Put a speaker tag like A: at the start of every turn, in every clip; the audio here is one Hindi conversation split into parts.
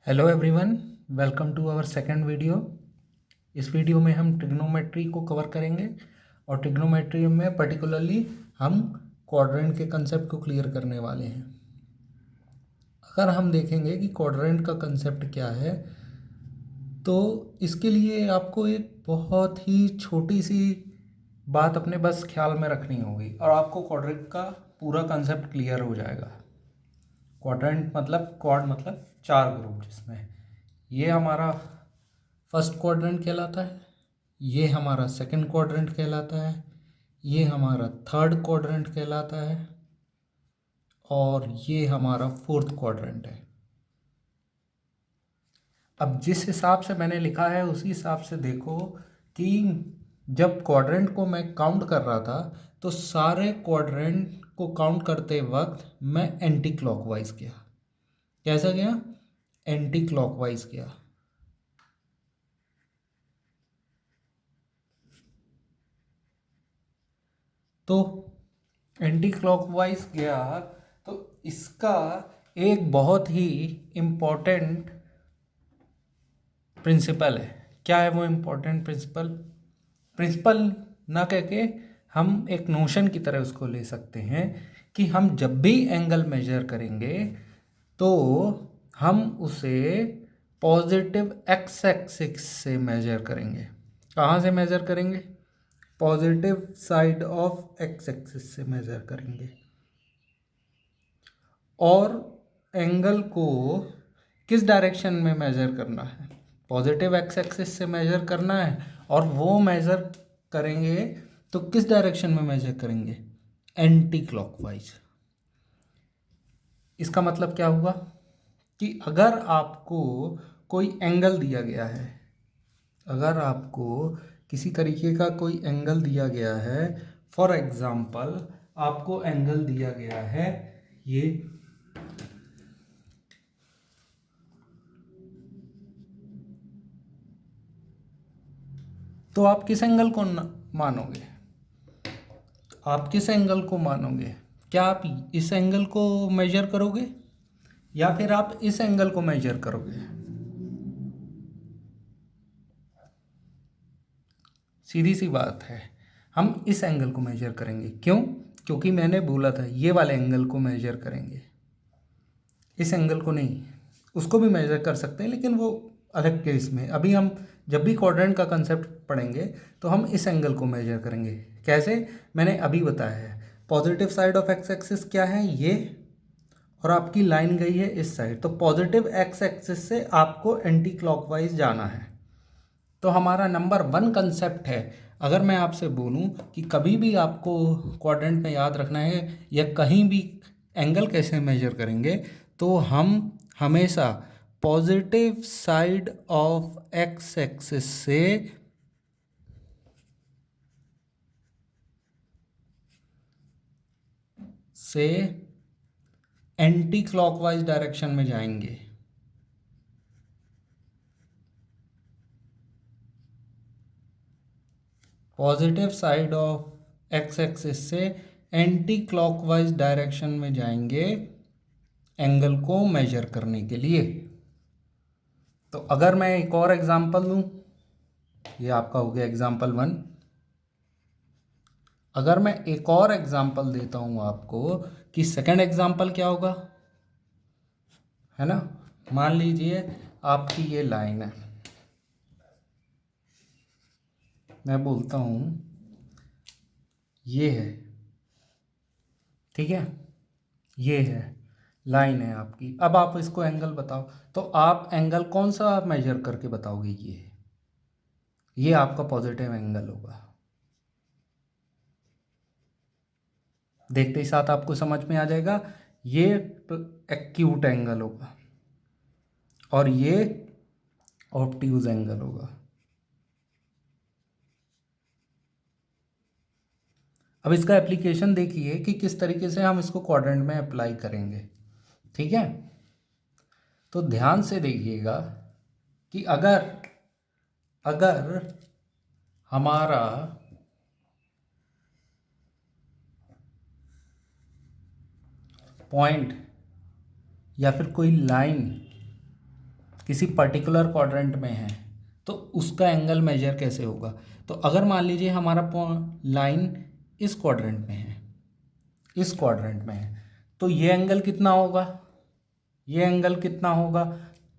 A: Hello everyone, welcome to our second video. इस वीडियो में हम ट्रिग्नोमेट्री को कवर करेंगे और ट्रिग्नोमेट्री में पर्टिकुलरली हम क्वाड्रेंट के कंसेप्ट को क्लियर करने वाले हैं। अगर हम देखेंगे कि क्वाड्रेंट का कंसेप्ट क्या है, तो इसके लिए आपको एक बहुत ही छोटी सी बात अपने बस ख्याल में रखनी होगी और आपको क्वाड्रेंट का पूरा कंसेप्ट क्लियर हो जाएगा। क्वाड्रेंट मतलब क्वाड मतलब चार ग्रुप, जिसमें ये हमारा फर्स्ट क्वाड्रेंट कहलाता है, ये हमारा सेकंड क्वाड्रेंट कहलाता है, ये हमारा थर्ड क्वाड्रेंट कहलाता है और ये हमारा फोर्थ क्वाड्रेंट है। अब जिस हिसाब से मैंने लिखा है उसी हिसाब से देखो कि जब क्वाड्रेंट को मैं काउंट कर रहा था तो सारे क्वाड्रेंट को काउंट करते वक्त मैं एंटी क्लॉकवाइज गया। कैसा गया? एंटी क्लॉकवाइज गया। तो एंटी क्लॉकवाइज गया तो इसका एक बहुत ही इम्पोर्टेंट प्रिंसिपल है। क्या है वो इम्पोर्टेंट प्रिंसिपल ना कह के हम एक नोशन की तरह उसको ले सकते हैं कि हम जब भी एंगल मेजर करेंगे तो हम उसे पॉजिटिव एक्स एक्सिस से मेजर करेंगे। कहाँ से मेजर करेंगे? Positive side of x axis से मेजर करेंगे। और एंगल को किस डायरेक्शन में मेजर करना है? पॉजिटिव एक्स एक्सिस से मेजर करना है। और वो मेजर करेंगे तो किस डायरेक्शन में मेजर करेंगे? Anti clockwise. इसका मतलब क्या हुआ कि अगर आपको कोई एंगल दिया गया है, अगर आपको किसी तरीके का कोई एंगल दिया गया है, फॉर एग्जाम्पल आपको एंगल दिया गया है ये, तो आप किस एंगल को मानोगे? आप किस एंगल को मानोगे? क्या आप इस एंगल को मेजर करोगे या फिर आप इस एंगल को मेजर करोगे? सीधी सी बात है, हम इस एंगल को मेजर करेंगे। क्यों? क्योंकि मैंने बोला था ये वाले एंगल को मेजर करेंगे, इस एंगल को नहीं। उसको भी मेजर कर सकते हैं लेकिन वो अलग केस में। अभी हम जब भी क्वाड्रेंट का कंसेप्ट पढ़ेंगे तो हम इस एंगल को मेजर करेंगे। कैसे? मैंने अभी बताया है। Positive side of x axis क्या है? ये। और आपकी लाइन गई है इस साइड, तो पॉजिटिव एक्स एक्सिस से आपको एंटी क्लॉकवाइज जाना है। तो हमारा नंबर 1 कंसेप्ट है। अगर मैं आपसे बोलूं कि कभी भी आपको क्वाड्रेंट में याद रखना है या कहीं भी एंगल कैसे मेजर करेंगे, तो हम हमेशा positive side of x axis से एंटी क्लॉकवाइज डायरेक्शन में जाएंगे। Positive side of x axis से एंटी क्लॉकवाइज डायरेक्शन में जाएंगे एंगल को मेजर करने के लिए। तो अगर मैं एक और एग्जांपल दूं, ये आपका हो गया एग्जांपल 1। अगर मैं एक और एग्जांपल देता हूं आपको कि सेकंड एग्जांपल क्या होगा, है ना? मान लीजिए आपकी ये लाइन है, मैं बोलता हूं ये है, ठीक है? ये है, लाइन है आपकी। अब आप इसको एंगल बताओ, तो आप एंगल कौन सा मेजर करके बताओगे? ये आपका पॉजिटिव एंगल होगा। देखते ही साथ आपको समझ में आ जाएगा, ये एक्यूट एंगल होगा और ये ऑब्ट्यूज एंगल होगा। अब इसका एप्लीकेशन देखिए कि किस तरीके से हम इसको क्वाड्रेंट में अप्लाई करेंगे, ठीक है? तो ध्यान से देखिएगा कि अगर अगर हमारा पॉइंट या फिर कोई लाइन किसी पर्टिकुलर क्वाड्रेंट में है तो उसका एंगल मेजर कैसे होगा। तो अगर मान लीजिए हमारा लाइन इस क्वाड्रेंट में है, इस क्वाड्रेंट में है, तो ये एंगल कितना होगा, ये एंगल कितना होगा,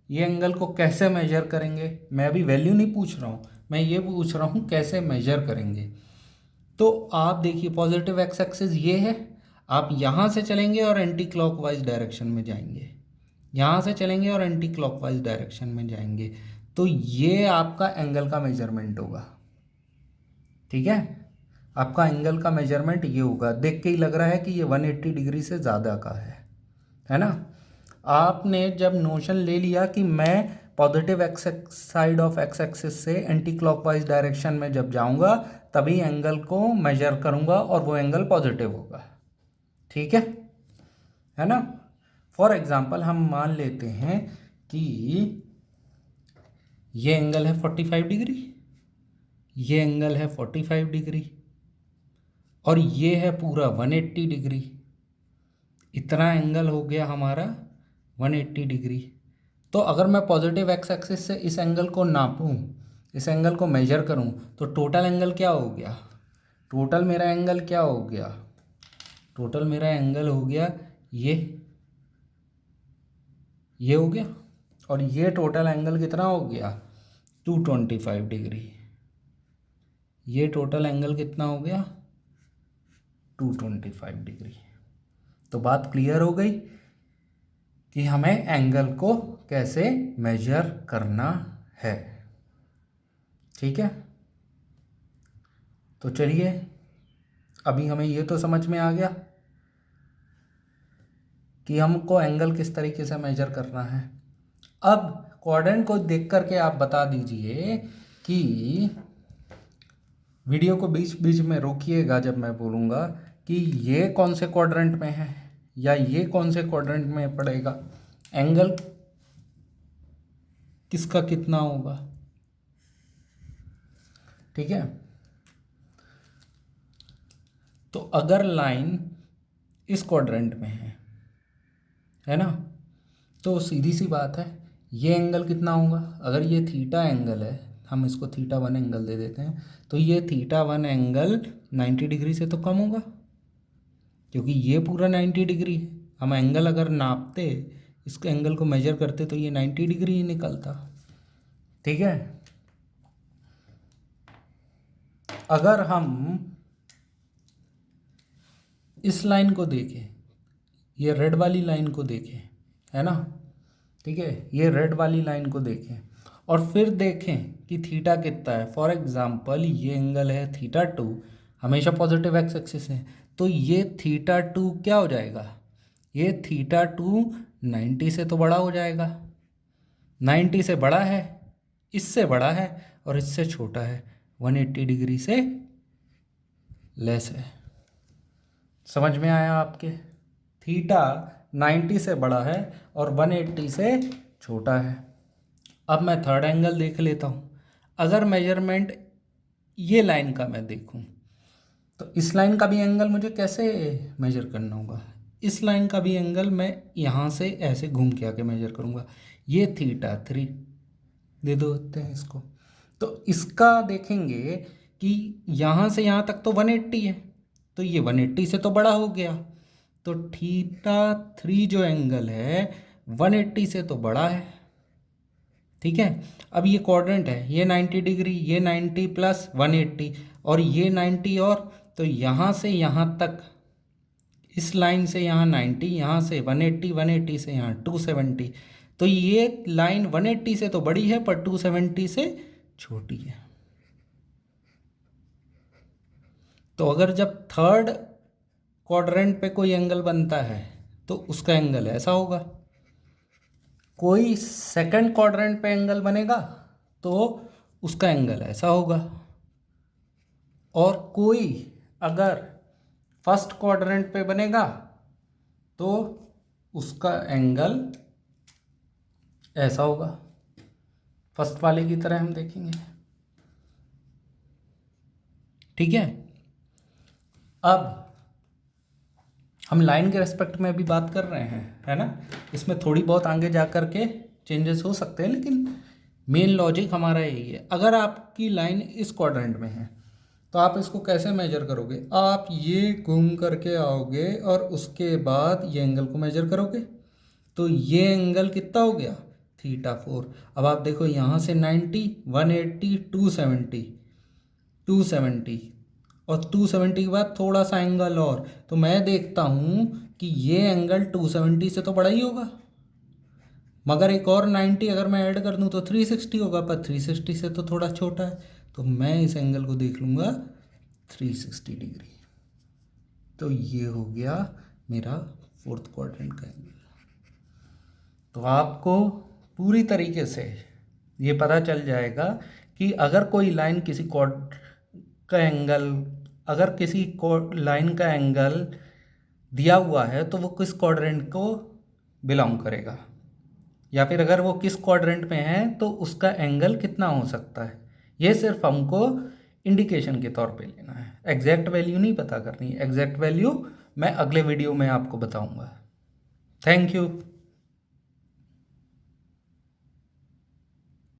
A: ये एंगल को कैसे मेजर करेंगे। मैं अभी वैल्यू नहीं पूछ रहा हूँ, मैं ये पूछ रहा हूँ कैसे मेजर करेंगे। तो आप देखिए पॉजिटिव एक्स एक्सिस ये है, आप यहाँ से चलेंगे और एंटी क्लॉकवाइज डायरेक्शन में जाएंगे, यहाँ से चलेंगे और एंटी क्लॉकवाइज डायरेक्शन में जाएंगे, तो ये आपका एंगल का मेजरमेंट होगा। ठीक है, आपका एंगल का मेजरमेंट ये होगा। देख के ही लग रहा है कि ये 180 डिग्री से ज़्यादा का है ना। आपने जब नोशन ले लिया कि मैं positive x side of x axis से एंटी क्लॉकवाइज डायरेक्शन में जब जाऊंगा तभी एंगल को मेजर करूंगा और वो एंगल पॉजिटिव होगा। ठीक है ना। फॉर एग्जांपल हम मान लेते हैं कि ये एंगल है 45 डिग्री, ये एंगल है 45 डिग्री और ये है पूरा 180 डिग्री। इतना एंगल हो गया हमारा 180 डिग्री। तो अगर मैं पॉजिटिव एक्स एक्सिस से इस एंगल को नापूं, इस एंगल को मेजर करूं, तो टोटल एंगल क्या हो गया, टोटल मेरा एंगल क्या हो गया, टोटल मेरा एंगल हो गया ये हो गया, और ये टोटल एंगल कितना हो गया 225 डिग्री। ये टोटल एंगल कितना हो गया 225 डिग्री। तो बात क्लियर हो गई कि हमें एंगल को कैसे मेजर करना है। ठीक है, तो चलिए अभी हमें ये तो समझ में आ गया कि हमको एंगल किस तरीके से मेजर करना है। अब क्वाड्रेंट को देख करके आप बता दीजिए कि वीडियो को बीच बीच में रोकिएगा जब मैं बोलूँगा कि ये कौन से क्वाड्रेंट में है या ये कौन से क्वाड्रेंट में पड़ेगा, एंगल किसका कितना होगा। ठीक है, तो अगर लाइन इस क्वाड्रेंट में है ना, तो सीधी सी बात है ये एंगल कितना होगा। अगर ये थीटा एंगल है, हम इसको θ1 एंगल दे देते हैं, तो ये θ1 एंगल 90 डिग्री से तो कम होगा, क्योंकि ये पूरा 90 डिग्री है। हम एंगल अगर नापते, इस एंगल को मेजर करते, तो ये 90 डिग्री ही निकलता। ठीक है, अगर हम इस लाइन को देखें, ये रेड वाली लाइन को देखें, है ना, ठीक है, ये रेड वाली लाइन को देखें और फिर देखें कि थीटा कितना है। फॉर एग्जांपल ये एंगल है θ2, हमेशा पॉजिटिव एक्स एक्सिस है, तो ये θ2 क्या हो जाएगा, ये θ2 90 से तो बड़ा हो जाएगा, 90 से बड़ा है, इससे बड़ा है और इससे छोटा है, 180 डिग्री से लेस है। समझ में आया आपके, थीटा 90 से बड़ा है और 180 से छोटा है। अब मैं थर्ड एंगल देख लेता हूँ। अगर मेजरमेंट ये लाइन का मैं देखूँ, तो इस लाइन का भी एंगल मुझे कैसे मेजर करना होगा। इस लाइन का भी एंगल मैं यहाँ से ऐसे घूम के आके मेजर करूँगा। ये θ3 दे देते हैं इसको, तो इसका देखेंगे कि यहाँ से यहाँ तक तो 180 है, तो ये 180 से तो बड़ा हो गया, तो θ3 जो एंगल है 180 से तो बड़ा है। ठीक है, अब ये क्वाड्रेंट है, ये 90 डिग्री, ये 90 प्लस 180 और ये 90, और तो यहाँ से यहाँ तक, इस लाइन से यहाँ 90, यहाँ से 180, 180 से यहाँ 270, तो ये लाइन 180 से तो बड़ी है पर 270 से छोटी है। तो अगर जब थर्ड क्वाड्रेंट पे कोई एंगल बनता है तो उसका एंगल ऐसा होगा, कोई सेकंड क्वाड्रेंट पे एंगल बनेगा तो उसका एंगल ऐसा होगा, और कोई अगर फर्स्ट क्वाड्रेंट पे बनेगा तो उसका एंगल ऐसा होगा, फर्स्ट वाले की तरह हम देखेंगे। ठीक है, अब हम लाइन के रेस्पेक्ट में भी बात कर रहे हैं, है ना, इसमें थोड़ी बहुत आगे जा कर के चेंजेस हो सकते हैं, लेकिन मेन लॉजिक हमारा यही है। अगर आपकी लाइन इस क्वाड्रेंट में है तो आप इसको कैसे मेजर करोगे? आप ये घूम करके आओगे और उसके बाद ये एंगल को मेजर करोगे, तो ये एंगल कितना हो गया? θ4। अब आप देखो यहाँ से 90, 180, 270, 270 और 270 के बाद थोड़ा सा एंगल और, तो मैं देखता हूँ कि ये एंगल 270 से तो बड़ा ही होगा, मगर एक और 90 अगर मैं ऐड कर दूँ तो 360 होगा, पर 360 से तो थोड़ा छोटा है, तो मैं इस एंगल को देख लूँगा 360 डिग्री। तो ये हो गया मेरा फोर्थ क्वाड्रेंट का एंगल। तो आपको पूरी तरीके से ये पता चल जाएगा कि अगर कोई लाइन किसी क्वाड का एंगल, अगर किसी लाइन का एंगल दिया हुआ है तो वो किस क्वाड्रेंट को बिलोंग करेगा, या फिर अगर वो किस क्वाड्रेंट में है तो उसका एंगल कितना हो सकता है। ये सिर्फ हमको इंडिकेशन के तौर पे लेना है, एग्जैक्ट वैल्यू नहीं पता करनी है। एग्जैक्ट वैल्यू मैं अगले वीडियो में आपको बताऊंगा। Thank you.